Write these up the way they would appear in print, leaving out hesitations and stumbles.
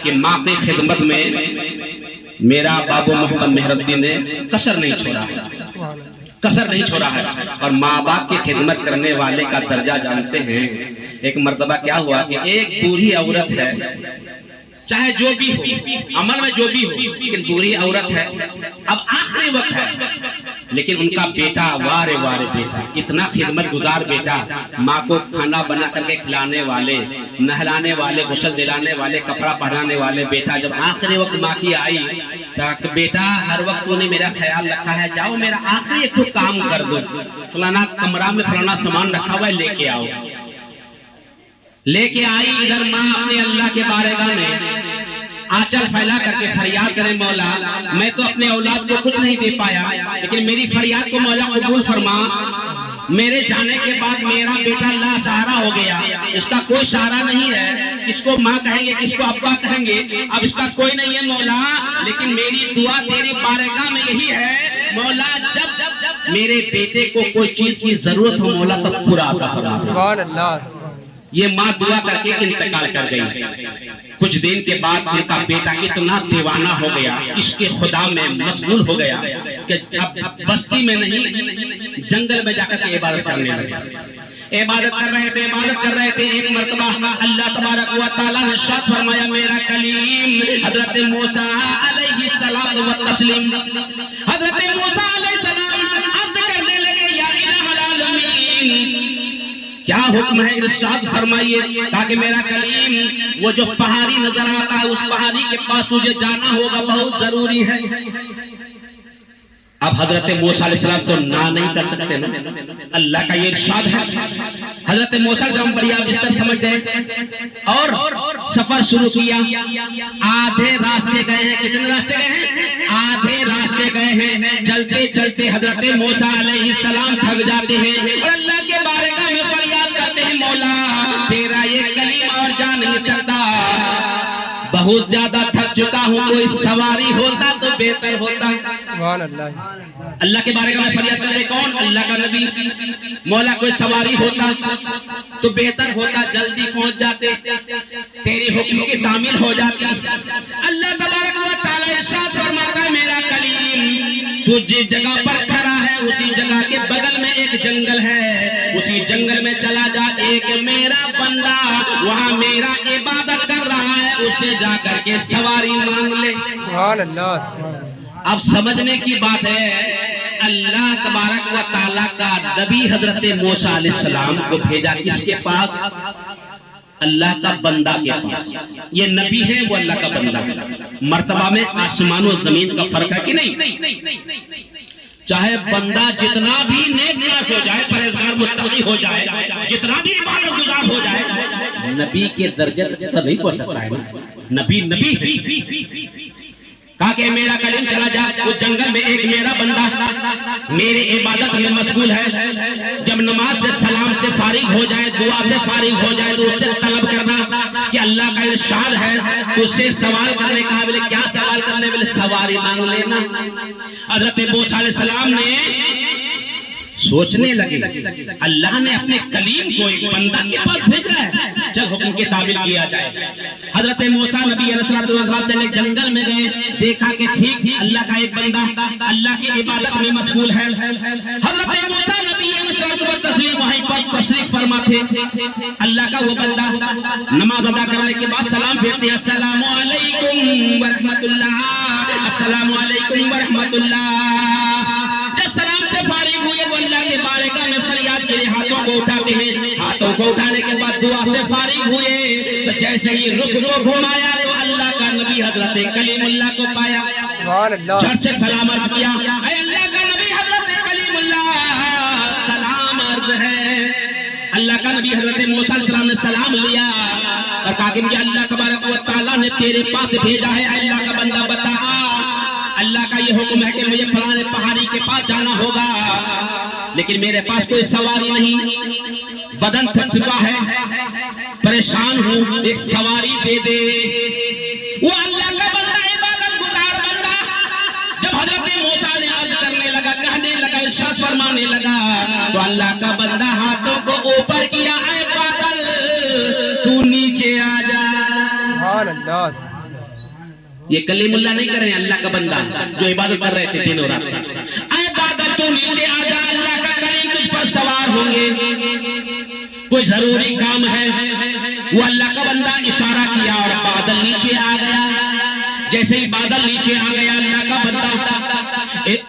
कि माँ की खिदमत में मेरा बाबू मोहम्मद मेहरुद्दीन ने कसर नहीं छोड़ा है, कसर नहीं छोड़ा है। और माँ बाप की खिदमत करने वाले का दर्जा जानते हैं। एक मर्तबा क्या हुआ कि एक बूढ़ी औरत है, चाहे जो भी हो, अमल में जो भी हो, लेकिन बूढ़ी औरत है, अब आखिरी वक्त है, लेकिन उनका बेटा, वारे वारे बेटा, इतना खिदमत गुजार बेटा, माँ को खाना बना करके खिलाने वाले, नहलाने वाले, गुस्ल दिलाने वाले, कपड़ा पहनाने वाले बेटा, जब आखिरी वक्त माँ की आई तो बेटा हर वक्त तूने मेरा ख्याल रखा है, जाओ मेरा आखिरी एक काम कर दो, फलाना कमरा में फलाना सामान रखा हुआ है, लेके आओ। लेके आई, इधर माँ अपने अल्लाह के बारगाह में आंचल फैला करके फरियाद करे, मौला मैं तो अपने औलाद को कुछ नहीं दे पाया, लेकिन मेरी फरियाद को मौला कबूल फरमा। मेरे जाने के बाद मेरा बेटा लासहारा हो गया, इसका कोई सहारा नहीं है, किसको माँ कहेंगे, किसको अब्बा कहेंगे, अब इसका कोई नहीं है मौला। लेकिन मेरी दुआ तेरी बारगाह में यही है, मौला जब मेरे बेटे को कोई चीज की जरूरत हो मौला तब पूरा अता फरमा। सुभान अल्लाह। ये माँ दुआ करके इंतकाल कर गई। कुछ दिन के बाद उनका बेटा इतना दीवाना हो गया, इसके खुदा में मशगूल हो गया कि अब बस्ती में नहीं जंगल में जाकर के इबादत करने लगे। इबादत कर रहे थे। एक मर्तबा अल्लाह तबारक व तआला ने इरशाद फरमाया, मेरा कलीम हजरत मूसा अलैहि सलाम व तस्लीम, हजरत मूसा अलैहि सलाम अर्ज करने लगे, या इलाहुल आलमीन क्या हुक्म है, इरशाद फरमाइए, ताकि मेरा कलीम वो जो पहाड़ी नजर आता है उस पहाड़ी के पास तुझे जाना होगा, बहुत जरूरी है। अब हजरत मूसा अलैहिस्सलाम तो ना नहीं कर सकते ना, अल्लाह का ये इरशाद है। हजरत मूसा जब बढ़िया बिस्तर समझ गए और सफर शुरू किया। आधे रास्ते गए हैं, कितने रास्ते गए हैं? आधे रास्ते गए हैं। चलते चलते हजरत मूसा अलैहिस्सलाम थक जाते हैं और अल्लाह के बारगाह में फरियाद करते हैं, मौला तेरा ये कलीम और जा नहीं सकता, बहुत ज्यादा थक चुका हूँ, कोई सवारी होता तो बेहतर होता। सुभान अल्लाह। अल्लाह के बारे में फरियाद करते कौन? अल्लाह का नबी। मौला कोई सवारी होता तो बेहतर होता, जल्दी पहुंच जाते, तेरी हुक्म की तामील हो जाती। अल्लाह तबारक व तआला इरशाद फरमाता है, मेरा कलीम तू जिस जगह पर खड़ा है उसी जगह के बगल में एक जंगल है, उसी जंगल में चला जा, एक मेरा बंदा वहाँ मेरा इबादत कर रहा है, उससे जा करके सवारी मांग ले। सुभान अल्लाह। अब समझने की बात है, अल्लाह तबारक व तआला का नबी हजरत मूसा अलैहिस्सलाम को भेजा किसके पास? अल्लाह का बंदा के पास। ये नबी है, वो अल्लाह का बंदा है। मर्तबा में आसमान और जमीन का फर्क है कि नहीं? चाहे बंदा जितना भी नेक हो जाए, परहेजगार मुत्तकी हो जाए, जितना भी इबादत गुजार हो जाए, नबी के दर्जे तक तो नहीं पहुंच सकता है ना। नबी नबी है। कहा कि मेरा कलीम चला जा, उस जंगल में एक मेरा बंदा मेरे इबादत में मशगूल है, जब नमाज से सलाम से फारिग हो जाए, दुआ से फारिग हो जाए तो उससे तलब करना कि अल्लाह का इरशाद है, तो उससे सवाल करने का, बोले क्या सवाल करने, बोले सवारी मांग लेना। हज़रत मूसा अलैहिस्सलाम ने सोचने लगे, अल्लाह ने अपने कलीम को एक बंदा के पास भेजा है, चल हुक्म की तामील किया जाए। हजरत मूसा नबी अलैहिस्सलाम चले जंगल में गए, देखा कि ठीक अल्लाह का एक बंदा अल्लाह की इबादत में मशगूल है। हजरत मूसा नबी अलैहिस्सलाम वहीं पर तशरीफ फरमा थे। अल्लाह का वो बंदा नमाज अदा करने के बाद सलाम भेजते हैं, अस्सलामु अलैकुम व रहमतुल्लाह, अस्सलामु अलैकुम व रहमतुल्लाह। जब सलाम से फारिग हुए वो अल्लाह के बारगाह में फरियाद के लिए हाथों को उठाते हैं। हाथों को उठाने के बाद दुआ से फारिग हुए तो जैसे ही रुख को घुमाया तो अल्लाह का नबी हजरत कलीमुल्लाह को पाया। सुभान अल्लाह। झट से सलाम अर्ज किया, ऐ अल्लाह का नबी हजरत कलीमुल्लाह सलाम अर्ज है। अल्लाह का नबी हजरत मूसा अलैहिस्सलाम ने सलाम लिया और कहा कि अल्लाह तबारक व तआला ने तेरे पास भेजा है। अल्लाह का बंदा बता, अल्लाह का ये हुक्म है कि मुझे फलाने पहाड़ी के पास जाना होगा, लेकिन मेरे पास कोई सवारी नहीं, बदन थक चुका है, परेशान हूँ, एक सवारी दे दे। वो अल्लाह का बंदा, इबादत गुजार बंदा, जब हजरत मूसा ने अर्ज करने लगा, कहने लगा, इरशाद फरमाने लगा, तो अल्लाह का बंदा हाथों को ऊपर किया, ऐ बादल तू नीचे आ जा। सुभान अल्लाह। ये कलीमुल्लाह नहीं कर रहे हैं, अल्लाह का बंदा जो इबादत कर रहे थे दिन और रात। अरे बादल तू नीचे आ जा, अल्लाह का कलीम तुझ पर सवार होंगे, कोई जरूरी काम है। वो अल्लाह का बंदा इशारा किया और बादल नीचे आ गया। जैसे ही बादल नीचे आ गया, अल्लाह का बंदा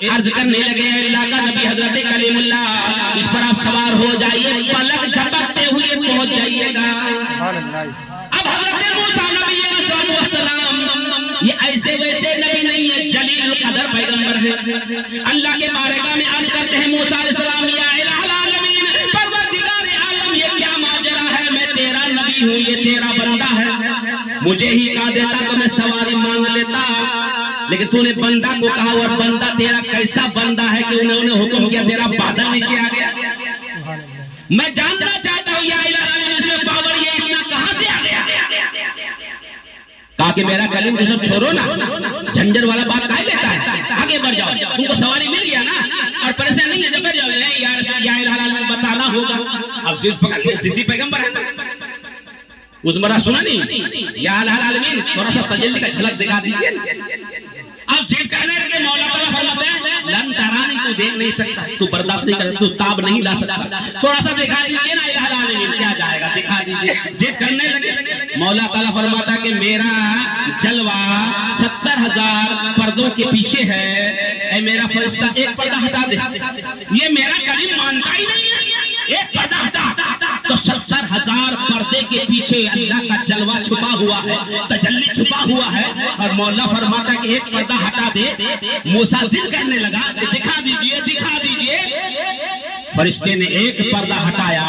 अर्ज करने लगे, अल्लाह का नबी हजरत कलीमुल्लाह इस पर आप सवार हो जाइए, पलक झपकते हुए पहुंच जाइएगा। अब हजरत मूसा नबी अलैहिस्सलाम ये ऐसे वैसे नबी नहीं है, जलील कदर पैगंबर है। अल्लाह के बारगाह में अर्ज करते हैं मूसा अलैहिस्सलाम, या इलाहुल आलमीन, परवरदिगार आलम, ये क्या माजरा है? मैं तेरा नबी हूँ, ये तेरा बंदा है। मुझे ही कहा देता तो मैं सवारी मांग लेता, लेकिन तूने बंदा को कहा, और बंदा तेरा कैसा बंदा है कि उन्होंने हुक्म किया तेरा बादल नीचे आ गया। मैं जानना चाहता हूँ या इलाहुल आलमीन, इसमें पावर ये इतना कहां से आ गया? कहा कि मेरा कलीम तो सब छोड़ो ना, झंझट वाला बात काहे लेता है, आगे बढ़ जाओ, तुमको सवारी मिल गया ना, और परेशान नहीं है, जब बैठ जाओ यार या इलाहुल आलमीन बताना होगा। अब जिद पकड़ लिया, जिद्दी पैगंबर है। उस मरा सुना नहीं, या इलाहुल आलमीन थोड़ा सा तजल्ली का झलक दिखा दीजिए। अब जिद करने लगे, मौला ताला फरमाते हैं लन तरानी, तू देख नहीं सकता, तू बर्दाश्त नहीं कर, तू ताब नहीं ला सकता, थोड़ा सा दिखा दीजिए ना इलाहुल आलमीन, क्या जाएगा, दिखा दीजिए। जिद करने लगे, मौला ताला फरमाता कि मेरा जलवा 70,000 पर्दों के पीछे है, ऐ मेरा फरिश्ता एक पर्दा हटा दे। ये मेरा कलीम मानता ही नहीं है, एक पर्दा हटा, तो 70,000 पर्दे के पीछे अल्लाह का जलवा छुपा हुआ है, तजल्ली छुपा हुआ है, और मौला फरमाता कि एक पर्दा हटा दे। मूसा जिद करने लगा कि दिखा दीजिए, दिखा दीजिए। फरिश्ते ने एक पर्दा हटाया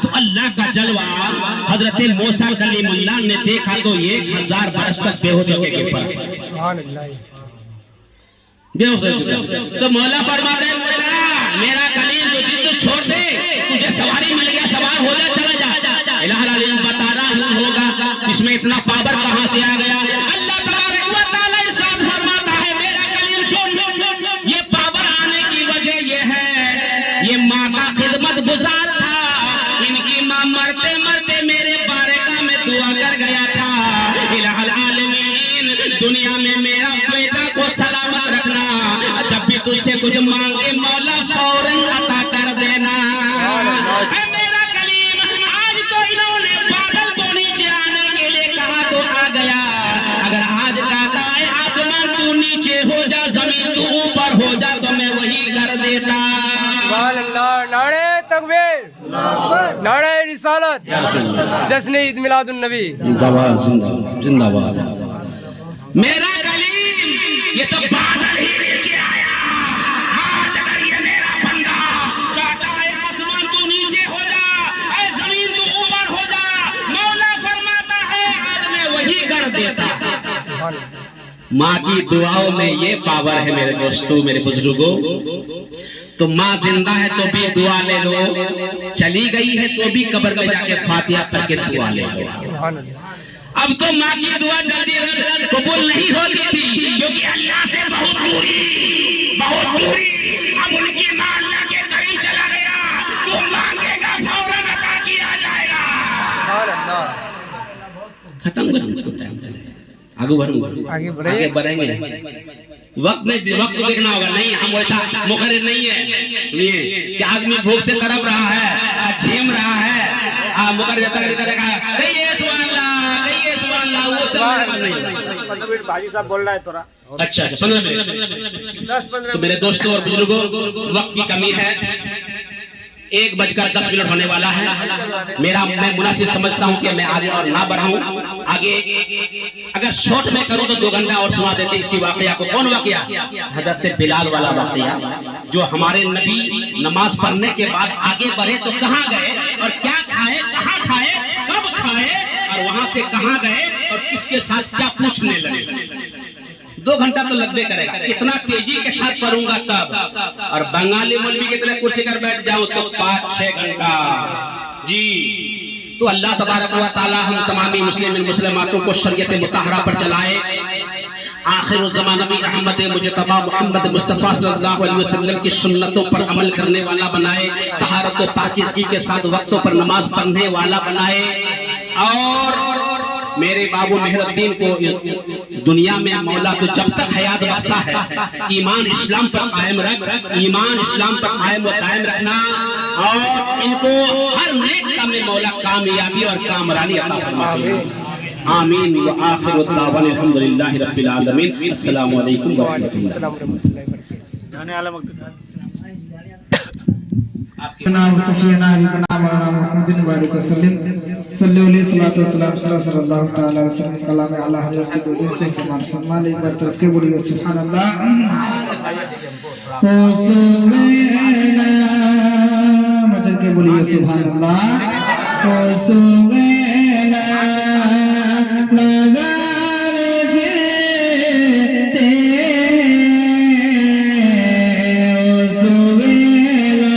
तो अल्लाह का जलवा हजरत मूसा कलीमुल्लाह ने देखा तो 1000 बरस तक बेहोश हो गए पर। सुभान अल्लाह। तो मौला फरमाते हैं मूसा मेरा कलीम तो जिद छोड़ दे, तुझे सवारी मिल गया, सवार हो जा, चला जा। इलाहुल आलमीन बता रहा होगा इसमें इतना पावर कहां से आ गया। अल्लाह तबारक व तआला इरशाद फरमाता है, मेरा कलीम सुन, ये पावर आने की वजह ये है, ये माँ का खिदमत गुजार था, इनकी माँ मरते मरते मेरे बारगाह में दुआ कर गया था, इलाहुल आलमीन दुनिया में मेरा बेटा को सलामत रखना, जब भी तुझसे कुछ मांगे मौला फौरन अता कर देना। मेरा कलीम आज तो इन्होंने बादल को नीचे आने के लिए कहा तो आ गया, अगर आज कहता है आसमान तू नीचे हो जा, जमीन तू ऊपर हो जा, तो मैं वही कर देता। सुभान अल्लाह। नारे तकबीर, नारे रिसालत, जश्न ईद मिलादुन नबी, जिंदाबाद जिंदाबाद। मेरा कलीम ये तो बादल ही नीचे आया, आज अगर ये मेरा बंदा कहता है आसमान तू नीचे हो जा, ऐ जमीन तू ऊपर हो जा, मौला फरमाता है आज मैं वही कर देता। माँ की दुआओं में ये पावर है मेरे दोस्तों, मेरे बुजुर्गों। तो माँ जिंदा है तो भी दुआ ले लो, चली गई है तो भी कब्र में जाके फातिहा पढ़ के दुआ ले लो। अब तो माँ की दुआ जल्दी कबूल नहीं होती थी, क्योंकि अल्लाह से बहुत दूरी, बहुत दूरी। अब उनकी माँ अल्लाह के करीब चला गया, तू मांगेगा फौरन अता किया जाएगा। खत्म कर इसको, टाइम आगे बढ़ूंगा, आगे बढ़ेंगे। वक्त देखना होगा, नहीं हम वैसा मुकर्रर नहीं है। सुनिए कि आदमी भूख से तड़प रहा है, झेम रहा है, मुकर्रर करेगा, भाजी साहब बोल रहा है थोड़ा। अच्छा 15 मिनट 10-15। तो मेरे दोस्तों और बुजुर्गों, वक्त की कमी है, 1:10 होने वाला है। मैं मुनासिब समझता हूँ कि मैं आगे और ना बढ़ाऊं। आगे अगर शॉर्ट में करूं तो 2 घंटा और सुना देते इसी वाकया को। कौन वाकया? हजरत बिलाल वाला वाकया, जो हमारे नबी नमाज पढ़ने के बाद आगे बढ़े तो कहाँ गए और क्या खाए, कहाँ खाए, कब खाए, और वहां से कहाँ गए और किसके साथ क्या पूछने लगे। 2 घंटा तो लगबे करेगा, इतना तेजी के साथ पढ़ूंगा तब। और बंगाली मौलवी की तरह कुर्सी कर बैठ जाऊं तो 5-6 घंटा जी। तो अल्लाह तबारक व तआला हम तमामी मुस्लिमातों को शरीयत मुतहरा पर चलाए, आखिर ज़माना नबी अहमद मुजतबा मोहम्मद मुस्तफ़ा सल्लल्लाहु अलैहि वसल्लम की सुन्नतों पर अमल करने वाला बनाए, तहारत व पाकीज़गी के साथ वक्तों पर नमाज पढ़ने वाला बनाए, और मेरे बाबू मेहरुद्दीन को दुनिया में मौला तो जब तक हयात बख्शा है ईमान इस्लाम पर कायम रख, ईमान इस्लाम पर कायम व कायम रखना, और इनको हर नेक काम में मौला कामयाबी और कामरानी अता फरमाए। आमीन व आखिर दावाना अल्हम्दुलिल्लाहि रब्बिल आलमीन। अस्सलामु अलैकुम व रहमतुल्लाहि व बरकातहू। नाम सफियना नाम मुहम्मदिन वाले को सल्लल्लाहु अलैहि वसल्लम सल्लल्लाहु तआला अलैहि वसल्लम कलाम अल्लाह हजरत के दो से समान फरमा ले एक बार तरफ के बोलिए सुभान अल्लाह। ओ सुबैना मजल के बोलिए सुभान अल्लाह। ओ सुबैना नगारे फिरते, ओ सुबैना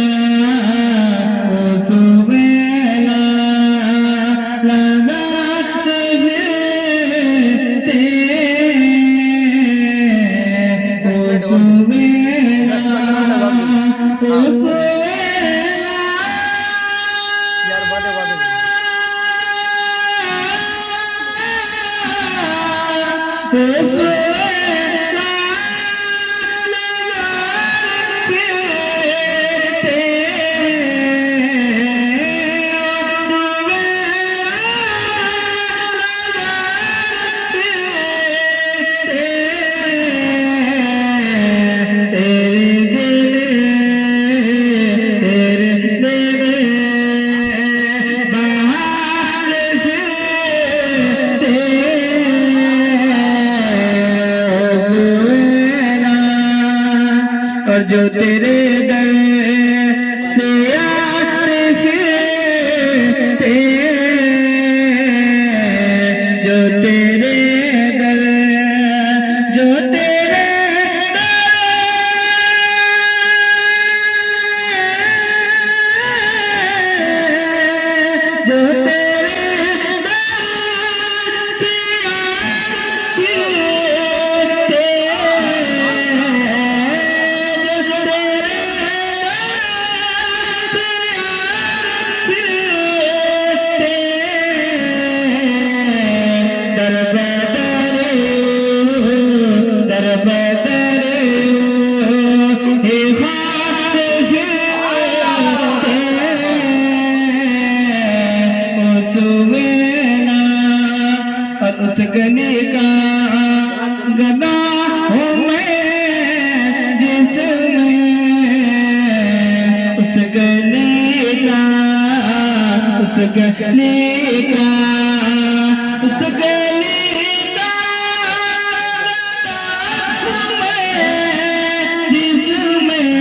जो तेरे दर से आते फिरते, जो तेरे दर, जो तेरे दर, जो तेरे दर से आते फिरते, उस गली का गदा हूँ मैं जिसमें, उस गली का, उस गली का, उस गली का गदा हूँ मैं जिसमें,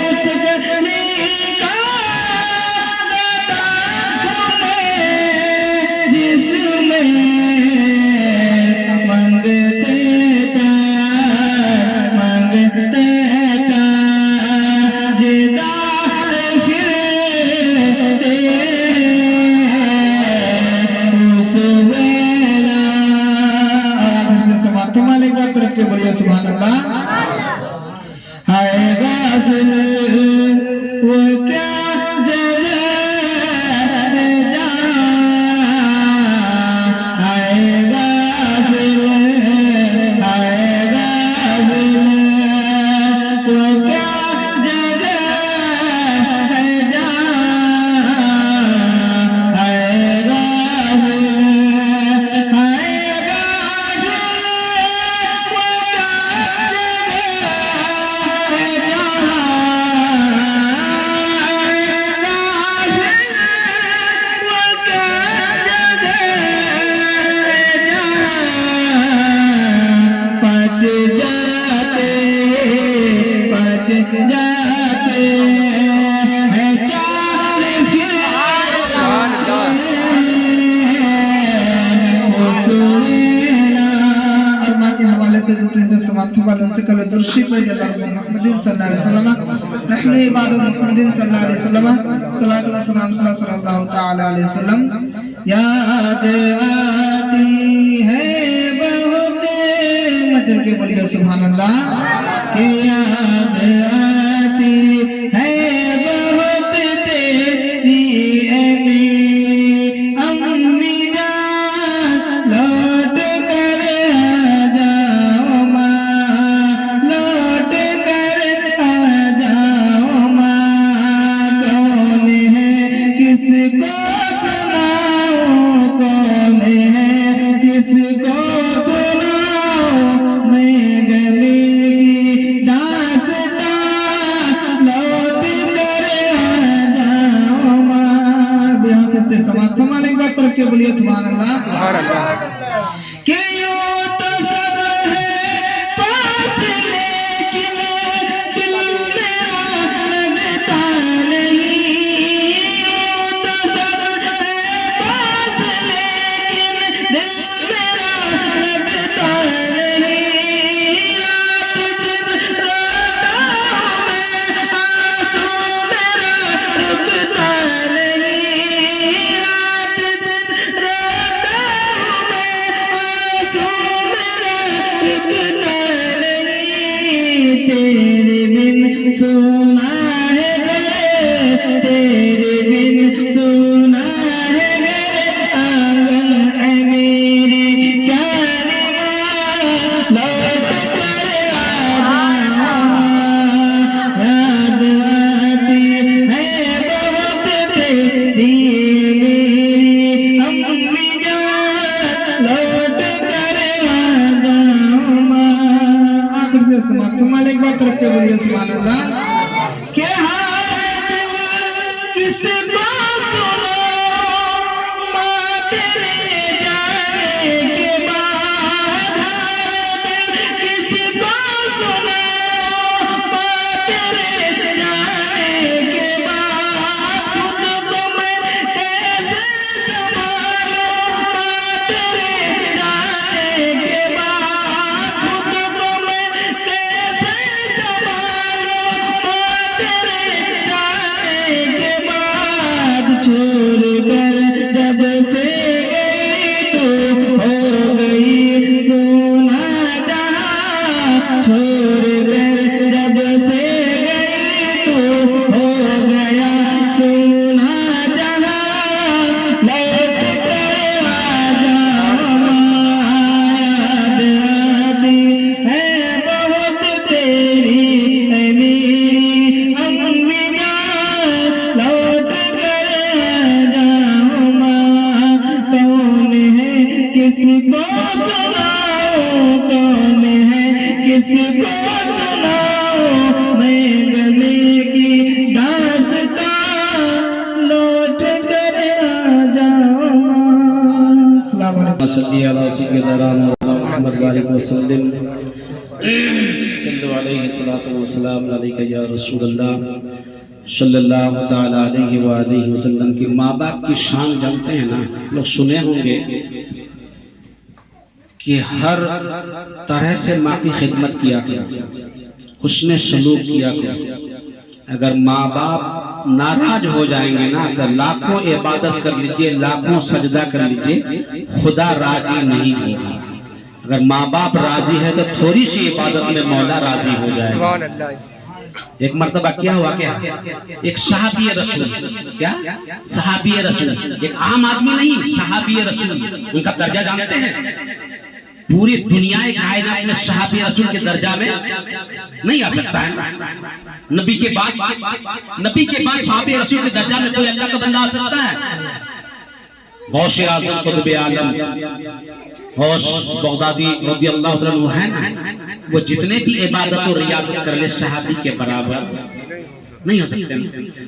उस गली का गदा हूँ मैं जिसमें, मांगते था जिदार फिरते, सुबैना। समाप्त मालिक बात तरफ के बढ़िया सुभान अल्लाह। हाय गाफिल वो क्या जगह है जहाँ, हाय गाफिल वो क्या जगह है जहाँ, हाय गाफिल वो क्या जगह है जाते हैं चाल फिर और माँ के हवाले से दूसरे से समाप्त हुआ उनसे कल दुर्शी पर मुहम्मदिन सल्लल्लाहु अलैहि वसल्लम नस्ल इबादत मुहम्मदिन सल्लल्लाहु अलैहि वसल्लम सलातु व सलाम सल्लल्लाहु तआला अलैहि वसल्लम। याद आती है बहुत मचल के बोलिए सुभान अल्लाह। याद आती है बहुत तेरी अम्मी जान बोलिए सुभान अल्लाह। सुभान अल्लाह। कि यूं तो सब है पास लेकिन दिल मेरा लगता नहीं, यूं तो सब है पास लेकिन दिल मेरा लगता नहीं, रात दिन रोता हूँ मैं आंसू मेरा रुकता नहीं, रात दिन रोता हूँ मैं आंसू मेरा रुकता नहीं, तेरे बिन सोना है घर, तेरे बिन सोना है घर, आंगन है मेरी प्यारी माँ, लौट कर आ याद आती है बहुत तेरी मेरी अम्मी जान, लौट कर आ आखिर से समाप्त। तुम्हारे एक बार तरफ के बोलिए सुभान अल्लाह। के हाय दिल किसको सुनो माँ तेरे जाने के बाद, किसको सुनो माँ तेरे जाने के बाद, खुद को मैं कैसे संभालूं माँ तेरे जाने के बाद, खुद को मैं कैसे संभालूं माँ तेरे जाने के बाद, छोड़ कर जब से गई तो हो गई सोना जहां, छोड़ कर जब से गई तो हो गया सोना जहां, लौट कर आ जाओ माँ, याद आती है बहुत तेरी है मेरी अम्मी जान, लौट कर आ जाओ माँ, कौन है किसको सुनाओ, कौन है किसको सुनाओ, मैं गले की दास्तां, लौट कर आ जाओ माँ। अस्सलाम वालेकुम। सल्ली अला सय्यिदना मुहम्मद व आलिहि वसल्लम सल्लल्लाहु अलैहि सल्लतु वस्सलाम अलैका या रसूल अल्लाह सल्लल्लाहु तआला अलैहि व आलिहि वसल्लम की माँ बाप की शान जानते हैं ना लोग, सुने होंगे कि हर तरह से माँ की खिदमत किया करो, हुस्न सलूक किया करो। अगर माँ बाप नाराज हो जाएंगे ना तो लाखों इबादत कर लीजिए, लाखों सजदा कर लीजिए, खुदा राजी नहीं होगा। अगर माँ बाप राजी है तो थोड़ी सी इबादत में मौला राजी हो जाएगा। सुभान अल्लाह। एक मर्तबा क्या हुआ, क्या एक सहाबी रसूल, क्या सहाबी रसूल, एक आम आदमी नहीं, सहाबी रसूल, उनका दर्जा जानते हैं? पूरी दुनिया कायनात में सहाबी रसूल के दर्जा में नहीं आ सकता है। नबी के बाद सहाबी रसूल के दर्जा में कोई अल्लाह का बंदा आ सकता है? गौसे आज़म कुतुब आलम गौस बगदादी रज़ियल्लाहु ताला अन्हु है ना, वो जितने भी इबादत और रियाजत कर ले सहाबी के बराबर नहीं हो सकते।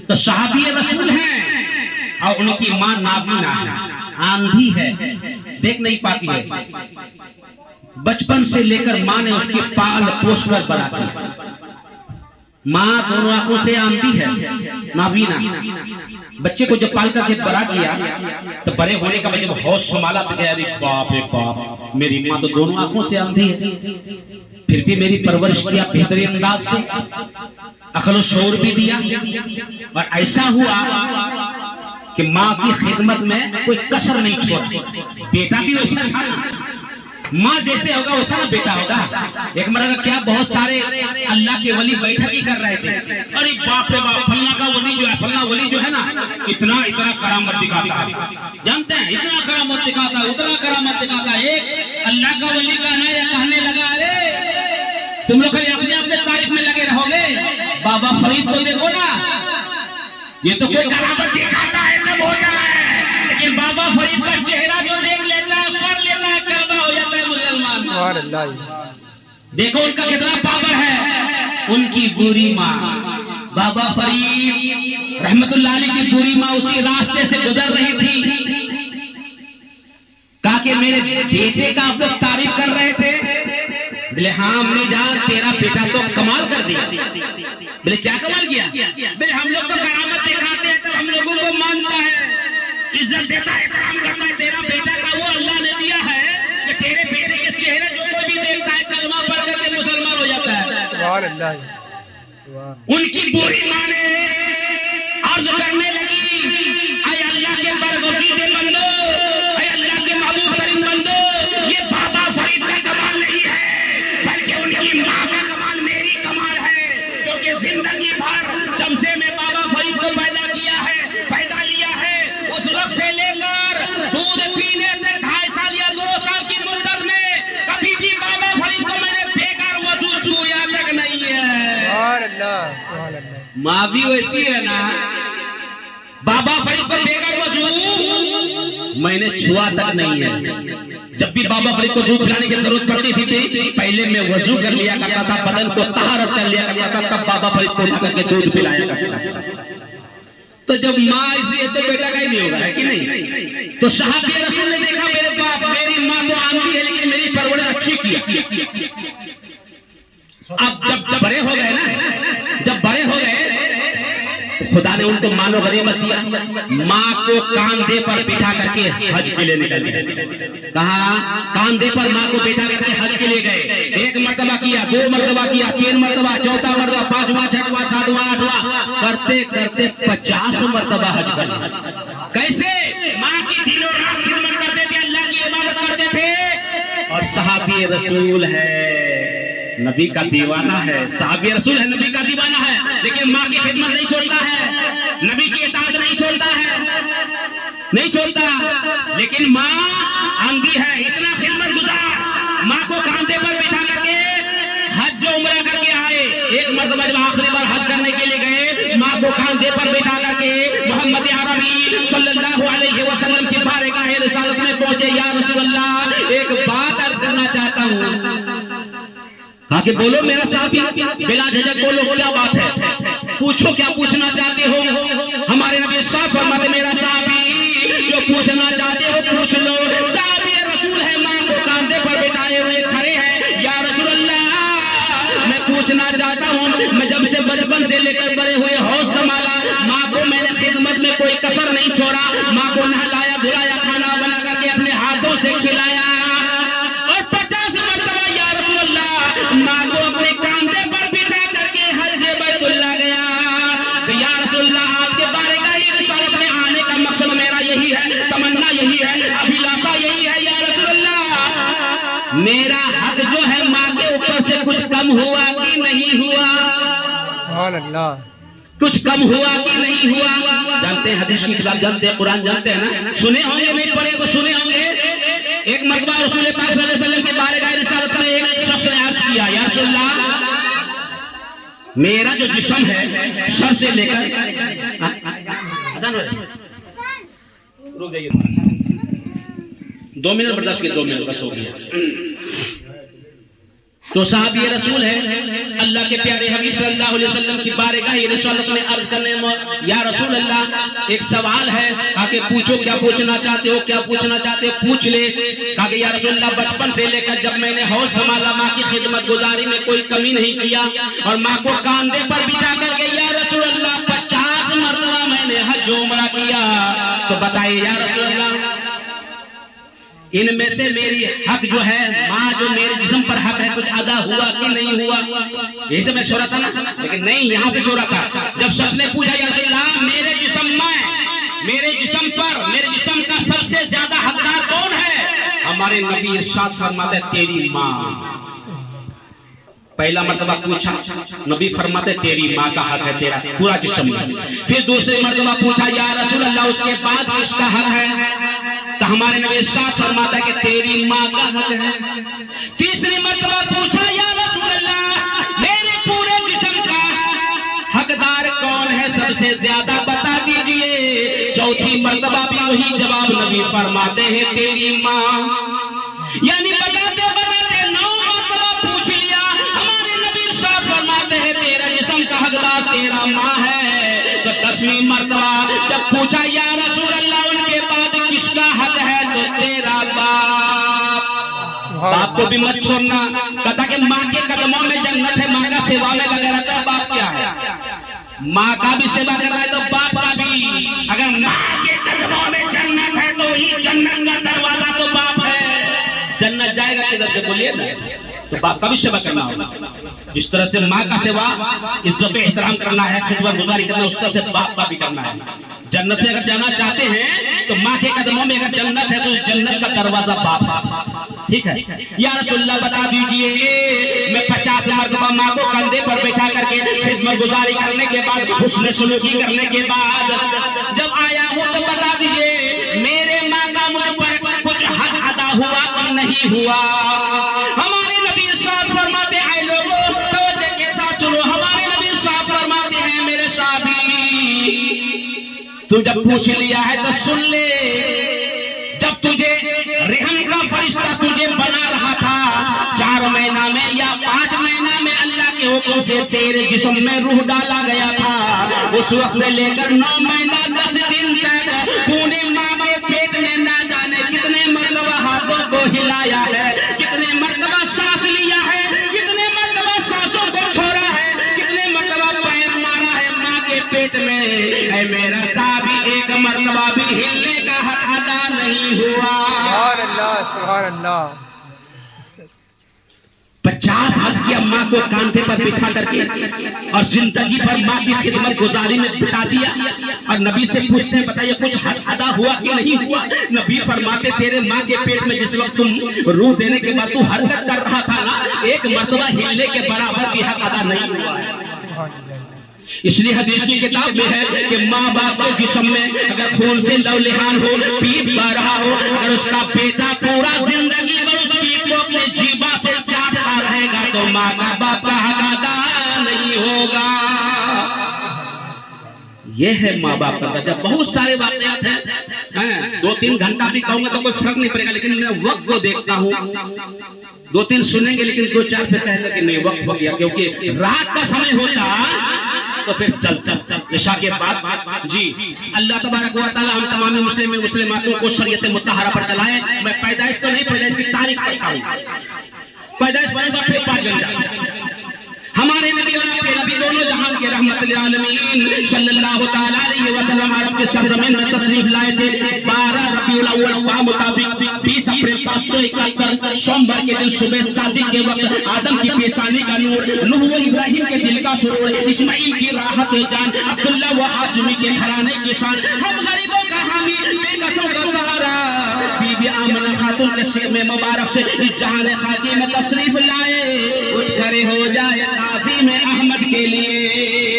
तो सहाबी रसूल हैं और उनकी मां नाबीना है, आंधी है, देख नहीं पाती है। बचपन से लेकर मां ने उसके पाल पोष कर बड़ा किया। माँ दोनों आंखों से आंधी है, नाबीना। बच्चे को जब पाल करके बड़ा किया तो बड़े होने का जब होश संभाला तो कह रही बाप रे बाप, मेरी माँ तो दोनों आंखों से आंधी है, फिर भी मेरी परवरिश किया बेहतरीन अंदाज से, अकल शोर भी दिया। और ऐसा हुआ कि माँ की खिदमत में कोई कसर नहीं छोड़ा। बेटा भी वैसा था, माँ जैसे होगा वैसा ना बेटा होगा। एक मरतबा क्या बहुत सारे अल्लाह के वली बैठक ही कर रहे थे, अरे बाप रे बाप, फल्ला का वली जो है, फल्ला वली जो है ना, इतना इतना करामत दिखाता है, जानते हैं, इतना करामत दिखाता है, उतना करामत दिखाता है। एक अल्लाह का वली का ना ये कहने लगा, अरे तुम लोग अपने अपने तारीफ में लगे रहोगे, बाबा फरीद को देखो ना, ये तो कोई करामत दिखाता है तब होता है, लेकिन बाबा फरीद का चेहरा जो देख लेता है, पढ़ लेता है, कलमा हो जाता है मुसलमान। सुभान अल्लाह। देखो उनका कितना पावर है। उनकी बुरी माँ बाबा फरीद रहमतुल्लाह अलैह की बुरी माँ उसी रास्ते से गुजर रही थी। कि मेरे बेटे का आप लोग तारीफ कर रहे थे। बोले हाँ अम्मी जान, तेरा बेटा तो कमाल कर दिया। बोले क्या कमाल किया? बोले हम लोग तो करामत दिखाते हैं तो हम लोगों को मानता है, इज्जत देता है, काम करता है। तेरा बेटा का वो अल्लाह ने दिया है कि तेरे बेटे के चेहरे जो कोई भी देखता है कलमा पढ़ करके मुसलमान हो जाता है। सुभान अल्लाह, सुभान। उनकी बुरी माँ ने अर्ज करने लगी, अय अल्लाह के बरगुज़ीदे बंदो, अय अल्लाह के महबूब तरीन बंदो, ये बाबा फरीद का कमाल नहीं है बल्कि उनकी माँ का कमाल मेरी कमाल है। क्योंकि जिंदगी भर जब से मैं बाबा फरीद को पैदा किया है, पैदा लिया है, उस वक्त से लेकर दूध पीने तक 2.5 साल या 2 साल की मुद्दत में कभी भी बाबा फरीद को मैंने बेकार वजू छुआ तक नहीं है। सुभान अल्लाह, सुभान अल्लाह। माँ भी वैसी है ना, बाबा फरीद को बेकार वजू मैंने छुआ तक नहीं है। जब भी बाबा फरीद को दूध पिलाने की जरूरत पड़ती थी पहले मैं वजू कर लिया करता था, बदन को तहारत कर लिया करता था, तब बाबा फरीद को उठा करके दूध पिलाया करता। तो जब माँ ऐसी है तो बेटा का ही नहीं होगा, है कि नहीं? तो सहाबी रसूल ने देखा मेरे बाप मेरी माँ तो आंधी है लेकिन मेरी परवरिश अच्छी किया। अब जब बड़े हो गए ना, जब बड़े हो गए खुदा ने उनको मानो गनीमत दिया। माँ को कांधे पर बिठा करके हज के लिए निकल गए। कहा कांधे पर माँ को बिठा करके हज के लिए गए। 1 मरतबा किया, 2 मरतबा किया, 3 मरतबा, 4था मरतबा, 5वां, 6वां, 7वां, 8वां, करते करते 50 मरतबा हज कर लिया। कैसे? माँ की दिनों रात खिदमत करते थे, अल्लाह की इबादत करते थे। और सहाबी रसूल है, नबी का दीवाना है, सहाबी रसूल है, नबी का दीवाना है, लेकिन माँ की खिदमत नहीं छोड़ता है, नबी की इताअत नहीं छोड़ता है, नहीं छोड़ता। लेकिन माँ अंधी है, इतना खिदमत गुजार, माँ को कांधे पर बिठा करके हज उम्रा करके आए। 1 मरतबा जब आखिरी बार हज करने के लिए गए, माँ को कांधे पर बिठा करके मोहम्मद अरबी सल्लल्लाहु अलैहि वसल्लम की बारगाह रिसालत में पहुंचे। या रसूल अल्लाह, एक बात अर्ज करना चाहता हूँ। कहा कि बोलो मेरा साहबी, बिला झिझक बोलो, क्या बात है, पूछो क्या पूछना चाहते हो। हमारे नबी साथ फरमाते मेरा साहबी जो पूछना चाहते हो पूछ लो। साहबी रसूल है, माँ को कांधे पर बिठाए हुए खड़े हैं। या रसूल अल्लाह, मैं पूछना चाहता हूँ, मैं जब से बचपन से लेकर बड़े हुए होश संभाला, माँ को मैंने खिदमत में कोई कसर नहीं छोड़ा। माँ को नहलाया धुलाया, खाना बना करके अपने हाथों से खिलाया। और 50 मरतबा या रसूल अल्लाह, माँ को अपने कांधे पर बिठा करके हज बैतुल्लाह गया। तो या रसूल अल्लाह, आपके बारगाह रिसालत में आने का मकसद मेरा यही है, तमन्ना यही है, अभिलाषा यही है। या रसूल अल्लाह, मेरा हक जो है माँ के ऊपर से कुछ कम हुआ कि नहीं हुआ? सुभान अल्लाह, कुछ कम हुआ कि नहीं हुआ? जानते हैं हदीस की किताब जानते हैं, कुरान जानते हैं ना, सुने होंगे, नहीं पढ़े तो सुने होंगे। एक मरतबा रसूल पाक सल्लल्लाहु अलैहि वसल्लम के बारगाह रिसालत में एक शख्स ने अर्ज किया, या रसूल अल्लाह, मेरा जो जिस्म है सर से लेकर आसान हो जाए, रुक जाइए 2 मिनट बर्दाश्त किए, 2 मिनट बस हो गया। तो साहबी रसूल है, अल्लाह के प्यारे हबीब सल्लल्लाहु अलैहि वसल्लम की बारगाह रिसालत में अर्ज करने में, या रसूल अल्लाह, एक सवाल है। आके पूछो, क्या पूछना चाहते हो, क्या पूछना चाहते हो, पूछ ले। कहा कि या रसूल अल्लाह, बचपन से लेकर जब मैंने होश संभाला, माँ की खिदमत गुजारी में कोई कमी नहीं किया और माँ को कांधे पर बिठा करके या रसूल अल्लाह 50 मरतबा मैंने हज उम्रा किया। तो बताइए या रसूल अल्लाह, इनमें से मेरी हक जो है, माँ जो मेरे जिस्म पर हक है, कुछ अदा हुआ कि नहीं हुआ? यही से मैं छोड़ा था ना, लेकिन नहीं, यहाँ से छोड़ा था। जब शख्स ने पूछा या रसूल अल्लाह, मेरे जिस्म में, मेरे जिस्म पर, मेरे जिस्म का सबसे ज्यादा हकदार कौन है? हमारे नबी इरशाद फरमाते तेरी माँ। पहला मर्तबा पूछा, नबी फरमाते तेरी माँ का हक है, तेरा पूरा जिस्म। फिर दूसरे मर्तबा पूछा या रसूल अल्लाह, उसके बाद किसका हक है? तो हमारे नबी इरशाद फरमाता है कि तेरी माँ का हक है। तीसरी मर्तबा पूछा या रसूल अल्लाह, मेरे पूरे जिस्म का हकदार कौन है, सबसे ज्यादा बता दीजिए। चौथी मर्तबा भी वही जवाब नबी फरमाते हैं तेरी माँ। यानी बताते बताते 9 मर्तबा पूछ लिया। हमारे नबी इरशाद फरमाते हैं तेरा जिस्म का हकदार तेरा माँ है। तो 10वीं मर्तबा जब पूछा या रसूल अल्लाह, उनके बाद किसका हक है? तो तेरा बाप। बाप को भी मत छोड़ना। कहता कि माँ के कदमों में जन्नत है, माँ का सेवा में लगा रहता है। बाप क्या है? माँ का भी सेवा करना है तो बाप का भी। अगर माँ के कदमों में जन्नत है तो ही जन्नत का दरवाजा तो बाप है। जन्नत जाएगा किधर से बोलिए ना? तो बाप का भी सेवा करना होगा। जिस तरह से माँ का सेवा इज्जत एहतराम करना है, खिदमत गुजारी करना है, उस तरह से बाप का भी करना है। जन्नत में अगर जाना चाहते हैं तो माँ के कदमों में अगर जन्नत है तो जन्नत का दरवाजा बाप। ठीक है या रसूलल्लाह बता दीजिए, मैं 50 मरतबा माँ को कंधे पर बैठा करके खिदमत गुजारी करने के बाद, हुस्न सलूकी करने के बाद जब आया हूँ तो बता दीजिए मेरे माँ का मुझ पर कुछ हक अदा हुआ कि नहीं हुआ। हमारे नबी साहब फरमाते हैं, लोगों तवज्जो के साथ सुनो, हमारे नबी साहब फरमाते हैं, मेरे साहबी तू जब पूछ लिया है तो सुन ले। जब तुझे रहम का फरिश्ता तुझे बना रहा था 4 महीना में या 5 महीना में अल्लाह के हुक्म से तेरे जिस्म में रूह डाला गया था, उस वक्त से लेकर 9 महीना 10 दिन तक तूने माँ के पेट में ना जाने कितने मरतबा हाथों को हिलाया है, कितने मरतबा सांस लिया है, कितने मरतबा सांसों को छोड़ा है, कितने मरतबा पैर मारा है माँ के पेट में। ऐ मेरा साहबी एक मरतबा भी हिलने का हक अदा नहीं हुआ। सुभान अल्लाह, सुभान अल्लाह। 50 हज किया माँ को कांधे पर बिठा करके और जिंदगी भर माँ की खिदमत गुजारी में बिता दिया। और नबी से पूछते हैं, बताइए कुछ हक अदा हुआ कि नहीं हुआ? नबी फरमाते, तेरे माँ के पेट में जिस वक्त तुम रूह देने के बाद तू हरकत कर रहा था ना, एक मर्तबा हिलने के बराबर भी हक अदा नहीं हुआ। इसलिए हदीस की किताब में है कि माँ बाप के जिस्म में अगर खून से लौलिहान हो, पीप बह रहा हो, अगर उसका बेटा पूरा जिंदगी भर उस पीप को अपने जीवा से चाटता रहेगा तो माँ का बाप का हक अदा नहीं होगा। यह है माँ बाप का दर्जा। बहुत सारे वाकयात हैं, 2-3 घंटा भी कहूंगा तो कोई फर्क नहीं पड़ेगा, लेकिन मैं वक्त को देखता हूँ। 2-3 सुनेंगे लेकिन 2-4 पे कहते कि नहीं वक्त हो गया, क्योंकि रात का समय होता तो फिर चल इशा के बाद जी अल्लाह तबारक व तआला हम तमाम मुस्लिम मुस्लिमातों को शरीयत मुत्तहरा पर चलाए। मैं पैदाइश तो नहीं, पैदाइश की तारीख पढ़ता हूँ। पैदाइश पढ़े तो फिर 5 घंटा। हमारे नबी और आपके नबी दोनों जहान के रहमत लिल आलमीन सल्लल्लाहु तआला अलैहि वसल्लम अरब के सरजमीन में तशरीफ लाए थे। 12 रबीउल अव्वल का मुताबिक 20 अप्रैल 571 सोमवार के दिन सुबह शादी के वक्त आदम की पेशानी का नूर, नूह व इब्राहिम के दिल का सुरूर, इस्माइल की राहत जान, अब्दुल्लाह व हाशिमी के घराने की शान, हम गरीबों का हामी, बेकसों का सहारा, बीबी आमना खातून के शिकमे मुबारक से इस जहान खाकी में तशरीफ लाए। उठ खड़े हो जाए ताज़ीम अहमद के लिए।